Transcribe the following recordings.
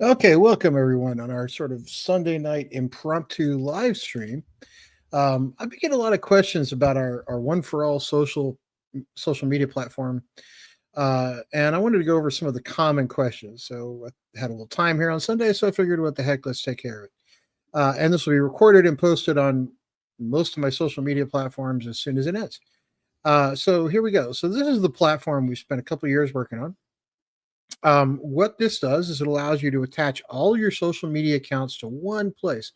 Okay, welcome everyone on our sort of Sunday night impromptu live stream. I've been getting a lot of questions about our One for All social media platform, and I wanted to go over some of the common questions. So I had a little time here on Sunday, so I figured, what the heck, let's take care of it. And this will be recorded and posted on most of my social media platforms as soon as it ends. So here we go. So this is the platform we spent a couple of years working on. What this does is it allows you to attach all your social media accounts to one place.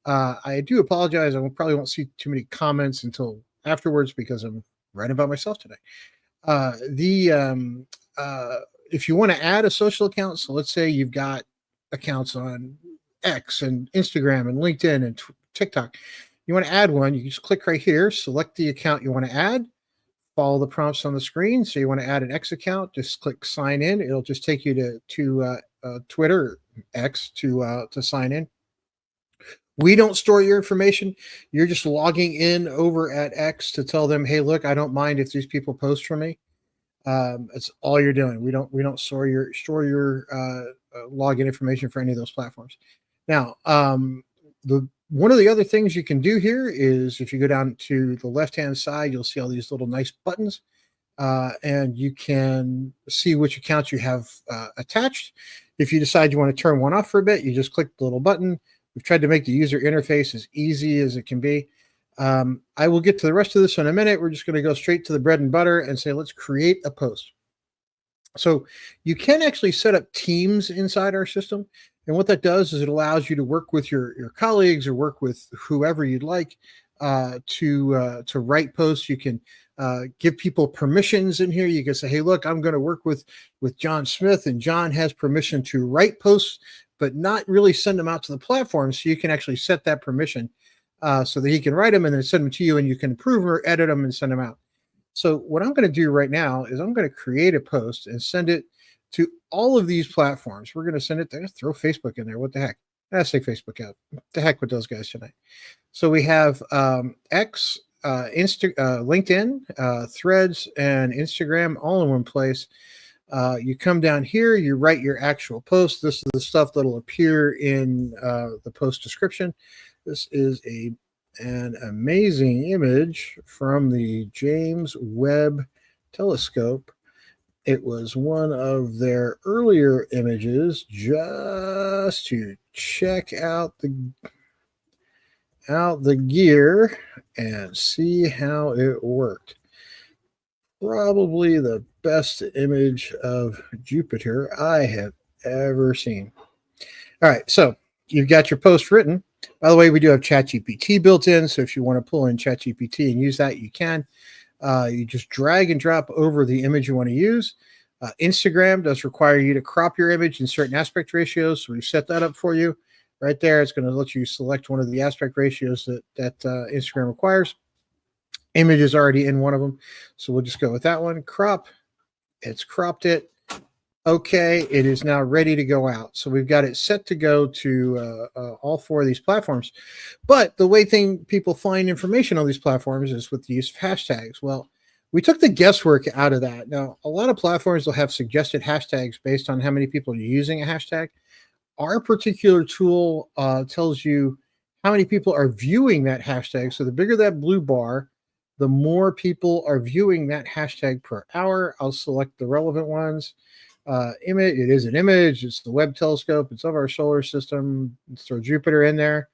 I do apologize. Probably won't see too many comments until afterwards because I'm writing about myself today. The If you want to add a social account, so let's say you've got accounts on X and Instagram and LinkedIn and TikTok, you want to add one, you just click right here, select the account you want to add, follow the prompts on the screen. So you want to add an X account, just click sign in. It'll just take you to Twitter X to sign in. We don't store your information. You're just logging in over at X to tell them, hey, look, I don't mind if these people post for me. That's all you're doing. We don't store your login information for any of those platforms. Now, the one of the other things you can do here is if you go down to the left hand side, you'll see all these little nice buttons, and you can see which accounts you have attached. If you decide you want to turn one off for a bit, you just click the little button. We've tried to make the user interface as easy as it can be. I will get to the rest of this in a minute. We're just going to go straight to the bread and butter and say, let's create a post. So you can actually set up teams inside our system. And what that does is it allows you to work with your colleagues or work with whoever you'd like to write posts. You can give people permissions in here. You can say, hey, look, I'm going to work with John Smith, and John has permission to write posts, but not really send them out to the platform. So you can actually set that permission so that he can write them and then send them to you, and you can approve or edit them and send them out. So what I'm going to do right now is I'm going to create a post and send it to all of these platforms. We're going to send it there. Throw Facebook in there. What the heck? Let's take Facebook out. What the heck with those guys tonight? So we have X, LinkedIn, Threads, and Instagram all in one place. You come down here, you write your actual post. This is the stuff that'll appear in the post description. This is an amazing image from the James Webb Telescope. It was one of their earlier images just to check out the gear and see how it worked. Probably the best image of Jupiter I have ever seen. All right, so you've got your post written. By the way, we do have ChatGPT built in, so if you want to pull in ChatGPT and use that, you can. You just drag and drop over the image you want to use. Instagram does require you to crop your image in certain aspect ratios, so we've set that up for you. Right there, it's going to let you select one of the aspect ratios that Instagram requires. Image is already in one of them, so we'll just go with that one. Crop. It's cropped it. Okay, it is now ready to go out. So we've got it set to go to all four of these platforms. But the way people find information on these platforms is with the use of hashtags. Well, we took the guesswork out of that. Now, a lot of platforms will have suggested hashtags based on how many people are using a hashtag. Our particular tool tells you how many people are viewing that hashtag. So the bigger that blue bar, the more people are viewing that hashtag per hour. I'll select the relevant ones. Image, it is an image. It's the Webb telescope. It's of our solar system. Let's throw Jupiter in there.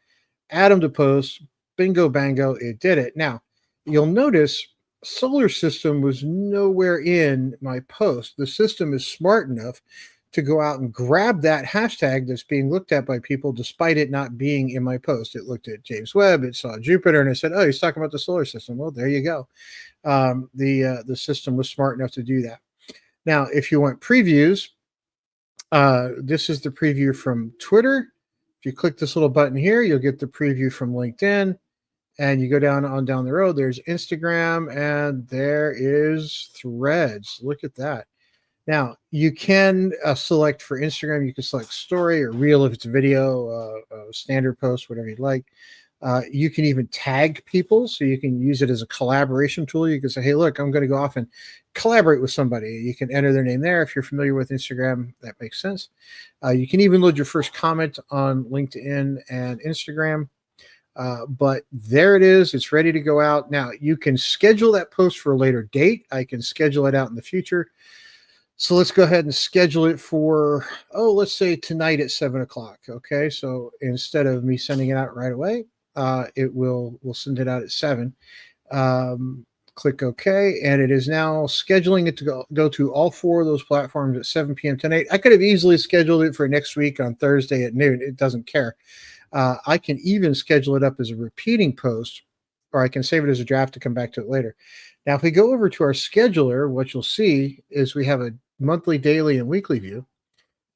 Add them to post. Bingo, bango, it did it. Now, you'll notice solar system was nowhere in my post. The system is smart enough to go out and grab that hashtag that's being looked at by people despite it not being in my post. It looked at James Webb, it saw Jupiter, and it said, oh, he's talking about the solar system. Well, there you go. The system was smart enough to do that. Now, if you want previews, this is the preview from Twitter. If you click this little button here, you'll get the preview from LinkedIn. And you go down the road, there's Instagram, and there is Threads. Look at that. Now, you can select for Instagram, you can select story or reel if it's a video, standard post, whatever you'd like. You can even tag people, so you can use it as a collaboration tool. You can say, hey, look, I'm going to go off and collaborate with somebody. You can enter their name there. If you're familiar with Instagram, that makes sense. You can even load your first comment on LinkedIn and Instagram. But there it is. It's ready to go out. Now, you can schedule that post for a later date. I can schedule it out in the future. So let's go ahead and schedule it for, let's say tonight at 7 o'clock. Okay. So instead of me sending it out right away, we'll send it out at 7. Click OK. And it is now scheduling it to go to all 4 of those platforms at 7 p.m. tonight. I could have easily scheduled it for next week on Thursday at noon. It doesn't care. I can even schedule it up as a repeating post, or I can save it as a draft to come back to it later. Now, if we go over to our scheduler, what you'll see is we have a monthly, daily, and weekly view.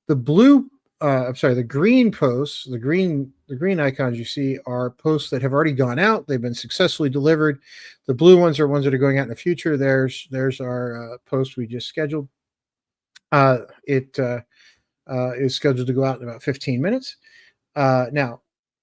The green posts, the green icons you see are posts that have already gone out. They've been successfully delivered. The blue ones are ones that are going out in the future. There's our post we just scheduled. It is scheduled to go out in about 15 minutes. Now,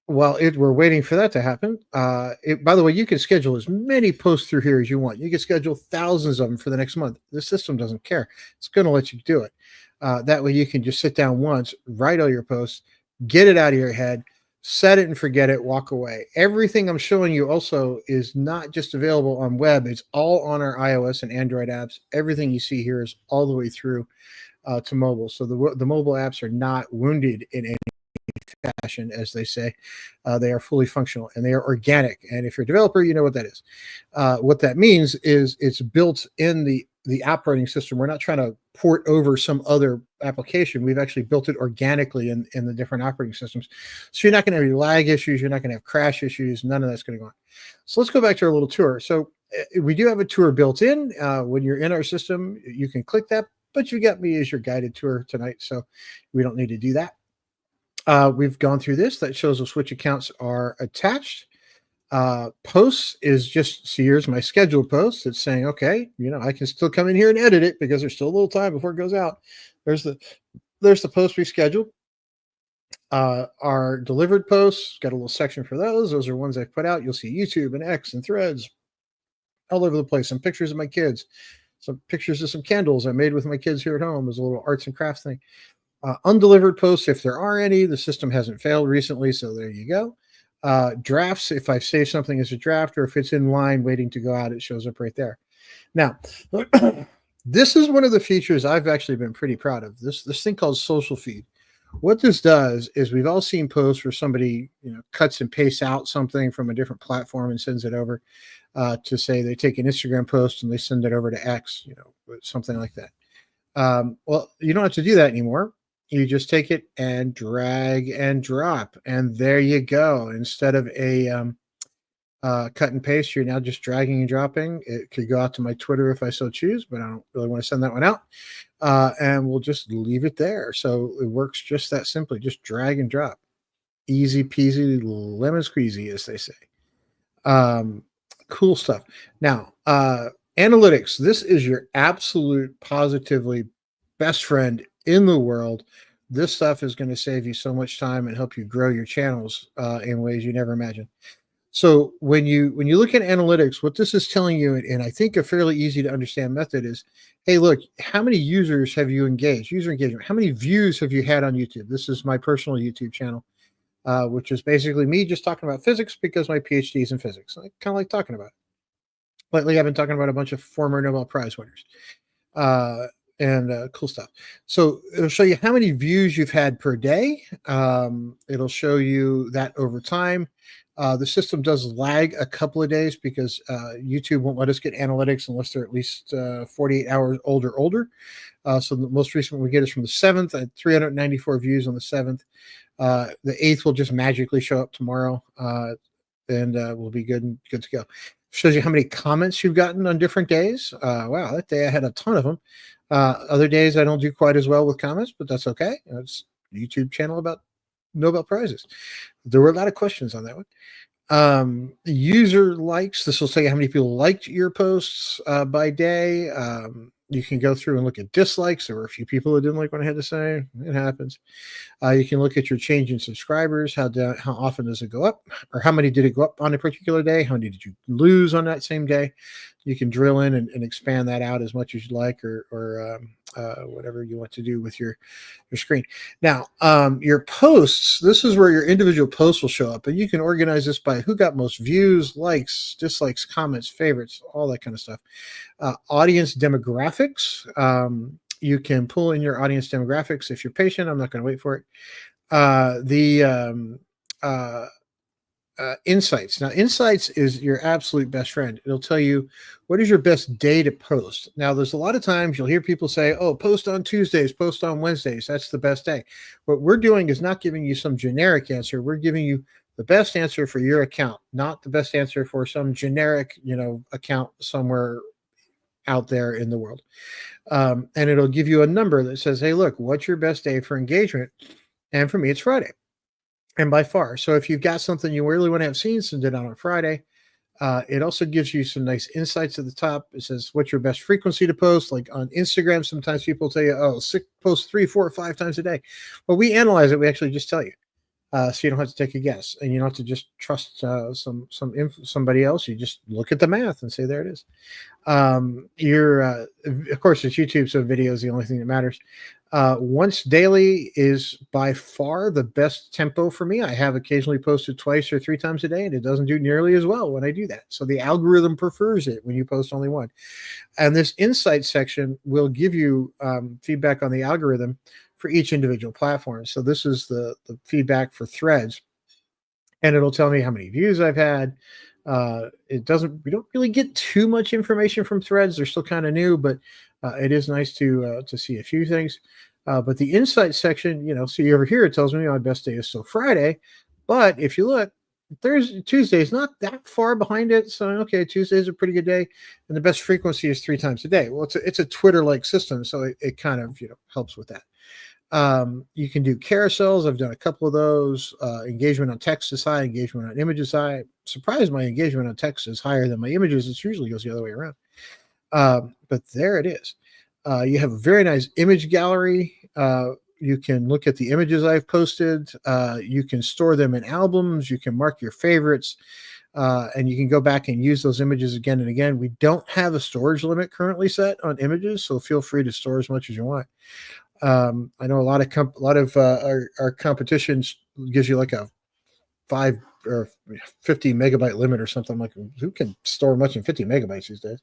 while we're waiting for that to happen, by the way, you can schedule as many posts through here as you want. You can schedule thousands of them for the next month. The system doesn't care. It's going to let you do it. That way you can just sit down once, write all your posts, get it out of your head, set it and forget it, walk away. Everything I'm showing you also is not just available on web. It's all on our iOS and Android apps. Everything you see here is all the way through to mobile. So the mobile apps are not wounded in any fashion, as they say. They are fully functional and they are organic. And if you're a developer, you know what that is. What that means is it's built in the operating system. We're not trying to port over some other application. We've actually built it organically in the different operating systems. So you're not going to have any lag issues. You're not going to have crash issues. None of that's going to go on. So let's go back to our little tour. So we do have a tour built in. When you're in our system, you can click that, but you got me as your guided tour tonight. So we don't need to do that. We've gone through this. That shows us which accounts are attached. Posts is just, see, here's my scheduled post. It's saying, okay, I can still come in here and edit it because there's still a little time before it goes out. There's the post we scheduled. Our delivered posts, got a little section for those. Those are ones I put out. You'll see YouTube and X and Threads all over the place. Some pictures of my kids, some pictures of some candles I made with my kids here at home as a little arts and crafts thing. Undelivered posts, if there are any. The system hasn't failed recently, so there you go. Drafts, if I save something as a draft or if it's in line waiting to go out, it shows up right there. Now, this is one of the features I've actually been pretty proud of. This thing called Social Feed. What this does is, we've all seen posts where somebody cuts and pastes out something from a different platform and sends it over to, say, they take an Instagram post and they send it over to X, something like that. Well, you don't have to do that anymore. You just take it and drag and drop, and there you go. Instead of a cut and paste, you're now just dragging and dropping. It could go out to my Twitter if I so choose, but I don't really want to send that one out. And we'll just leave it there. So it works just that simply. Just drag and drop. Easy peasy, lemon squeezy, as they say. Cool stuff. Now, analytics. This is your absolute positively best friend in the world. This stuff is going to save you so much time and help you grow your channels in ways you never imagined. So when you look at analytics, what this is telling you, and I think a fairly easy to understand method is, hey, look, how many users have you engaged? User engagement. How many views have you had on YouTube? This is my personal YouTube channel, which is basically me just talking about physics because my PhD is in physics. I kind of like talking about it. Lately, I've been talking about a bunch of former Nobel Prize winners. And cool stuff. So it'll show you how many views you've had per day. It'll show you that over time. The system does lag a couple of days because YouTube won't let us get analytics unless they're at least 48 hours old or older. So the most recent one we get is from the 7th at 394 views on the 7th. The 8th will just magically show up tomorrow, and we'll be good to go. Shows you how many comments you've gotten on different days. Wow, that day I had a ton of them. Other days I don't do quite as well with comments, but that's okay. It's a YouTube channel about Nobel Prizes. There were a lot of questions on that one. User likes. This will tell you how many people liked your posts by day. You can go through and look at dislikes. There were a few people who didn't like what I had to say. It happens. You can look at your change in subscribers. How often does it go up, or how many did it go up on a particular day? How many did you lose on that same day? You can drill in and expand that out as much as you like, or whatever you want to do with your screen. Now, your posts. This is where your individual posts will show up, and you can organize this by who got most views, likes, dislikes, comments, favorites, all that kind of stuff. Audience demographics. You can pull in your audience demographics if you're patient. I'm not going to wait for it. Insights. Now, Insights is your absolute best friend. It'll tell you what is your best day to post. Now, there's a lot of times you'll hear people say, oh, post on Tuesdays, post on Wednesdays. That's the best day. What we're doing is not giving you some generic answer. We're giving you the best answer for your account, not the best answer for some generic, account somewhere out there in the world. And it'll give you a number that says, hey, look, what's your best day for engagement? And for me, it's Friday. And by far. So if you've got something you really want to have seen send it out on Friday. It also gives you some nice insights at the top. It says, what's your best frequency to post? Like on Instagram, sometimes people tell you, post 3, 4, 5 times a day. Well, we analyze it. We actually just tell you. So you don't have to take a guess, and you don't have to just trust somebody else. You just look at the math and say, there it is. Of course, it's YouTube, so video is the only thing that matters. Once daily is by far the best tempo for me. I have occasionally posted 2 or 3 times a day, and it doesn't do nearly as well when I do that. So the algorithm prefers it when you post only one. And this insight section will give you feedback on the algorithm for each individual platform. So this is the feedback for Threads, and it'll tell me how many views I've had. We don't really get too much information from Threads. They're still kind of new, but it is nice to see a few things. But the insight section, see over here, it tells me my best day is still Friday. But if you look, Tuesday is not that far behind it. So, okay, Tuesday is a pretty good day. And the best frequency is 3 times a day. Well, it's a Twitter-like system, so it kind of, helps with that. You can do carousels. I've done a couple of those. Engagement on text is high. Engagement on images high. Surprised my engagement on text is higher than my images. It usually goes the other way around. But there it is. You have a very nice image gallery. You can look at the images I've posted. You can store them in albums. You can mark your favorites. And you can go back and use those images again and again. We don't have a storage limit currently set on images, so feel free to store as much as you want. I know a lot of our competitions gives you like a 5 or 50 megabyte limit or something. I'm like, who can store much in 50 megabytes these days?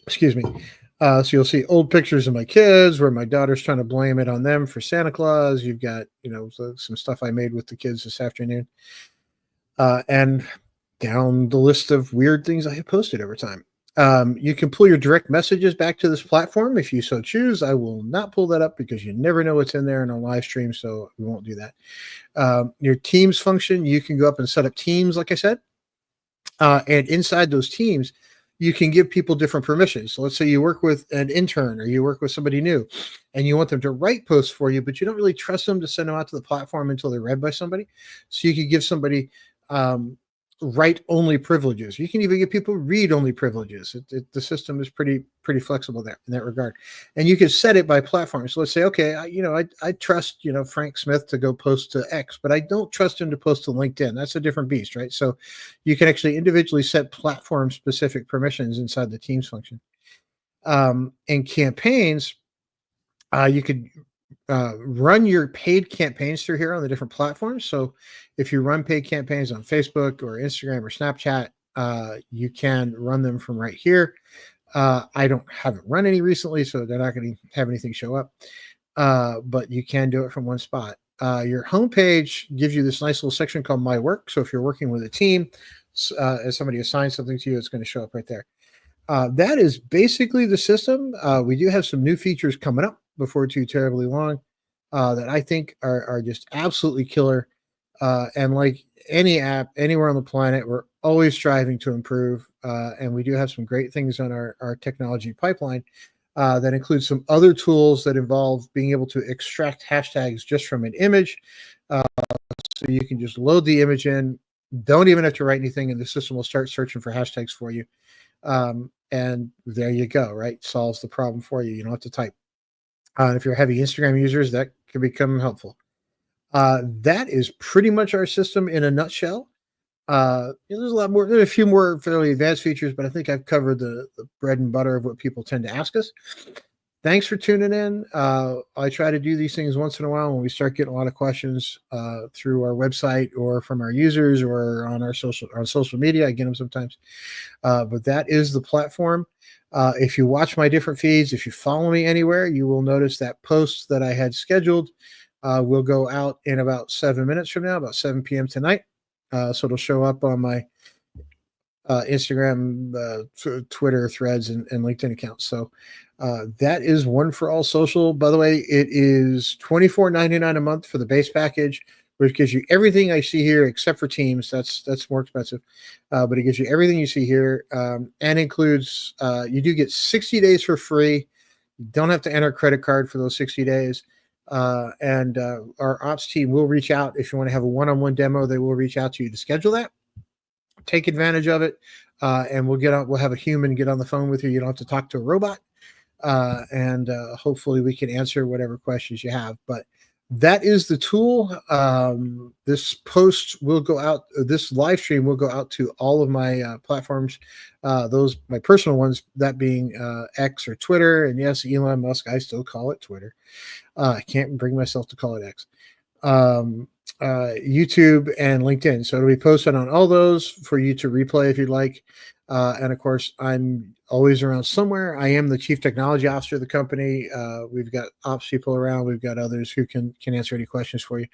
Excuse me. So you'll see old pictures of my kids where my daughter's trying to blame it on them for Santa Claus. You've got, some stuff I made with the kids this afternoon. And down the list of weird things I have posted over time. You can pull your direct messages back to this platform if you so choose. I will not pull that up because you never know what's in there in a live stream, so we won't do that. Your teams function, you can go up and set up teams, like I said. And inside those teams, you can give people different permissions. So let's say you work with an intern or you work with somebody new and you want them to write posts for you, but you don't really trust them to send them out to the platform until they're read by somebody. So you could give somebody write-only privileges. You can even give people read-only privileges. The system is pretty flexible there in that regard, and you can set it by platform. So let's say, okay, I trust Frank Smith to go post to X, but I don't trust him to post to LinkedIn. That's a different beast, right? So you can actually individually set platform-specific permissions inside the Teams function. In campaigns, you could run your paid campaigns through here on the different platforms. So if you run paid campaigns on Facebook or Instagram or Snapchat, you can run them from right here. I haven't run any recently, so they're not going to have anything show up. But you can do it from one spot. Your homepage gives you this nice little section called My Work. So if you're working with a team, as somebody assigns something to you, it's going to show up right there. That is basically the system. We do have some new features coming up before too terribly long that I think are just absolutely killer. And like any app anywhere on the planet, we're always striving to improve. And we do have some great things on our technology pipeline that includes some other tools that involve being able to extract hashtags just from an image. So you can just load the image in, don't even have to write anything, and the system will start searching for hashtags for you. and there you go, right? Solves the problem for you. You don't have to type. If you're heavy Instagram users, that can become helpful. That is pretty much our system in a nutshell. There's a lot more. There's a few more fairly advanced features, but I think I've covered the bread and butter of what people tend to ask us. Thanks for tuning in. I try to do these things once in a while when we start getting a lot of questions through our website or from our users or on social media. I get them sometimes, but that is the platform. If you watch my different feeds, if you follow me anywhere, you will notice that posts that I had scheduled will go out in about 7 minutes from now, about 7 p.m. tonight. So it'll show up on my Instagram, Twitter, Threads, and LinkedIn accounts. So that is One for All Social. By the way, it is $24.99 a month for the base package, which gives you everything I see here except for Teams. That's more expensive, but it gives you everything you see here, and includes you do get 60 days for free. You don't have to enter a credit card for those 60 days. And our ops team will reach out if you want to have a one-on-one demo. They will reach out to you to schedule that. Take advantage of it, and we'll have a human get on the phone with you. You don't have to talk to a robot, and hopefully we can answer whatever questions you have. But that is the tool. This post will go out. This live stream will go out to all of my platforms. Those my personal ones, that being X or Twitter, and yes, Elon Musk. I still call it Twitter. I can't bring myself to call it X. YouTube and LinkedIn. So it'll be posted on all those for you to replay if you'd like. And of course, I'm always around somewhere. I am the chief technology officer of the company. We've got ops people around. We've got others who can answer any questions for you.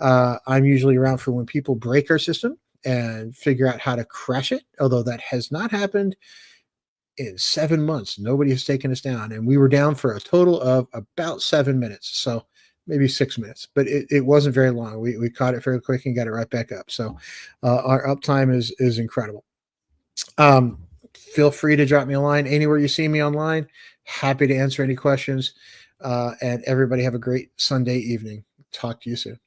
I'm usually around for when people break our system and figure out how to crash it, although that has not happened in 7 months. Nobody has taken us down, and we were down for a total of about 7 minutes. So maybe 6 minutes, but it wasn't very long. We caught it fairly quick and got it right back up. So our uptime is incredible. Feel free to drop me a line anywhere you see me online. Happy to answer any questions. And everybody have a great Sunday evening. Talk to you soon.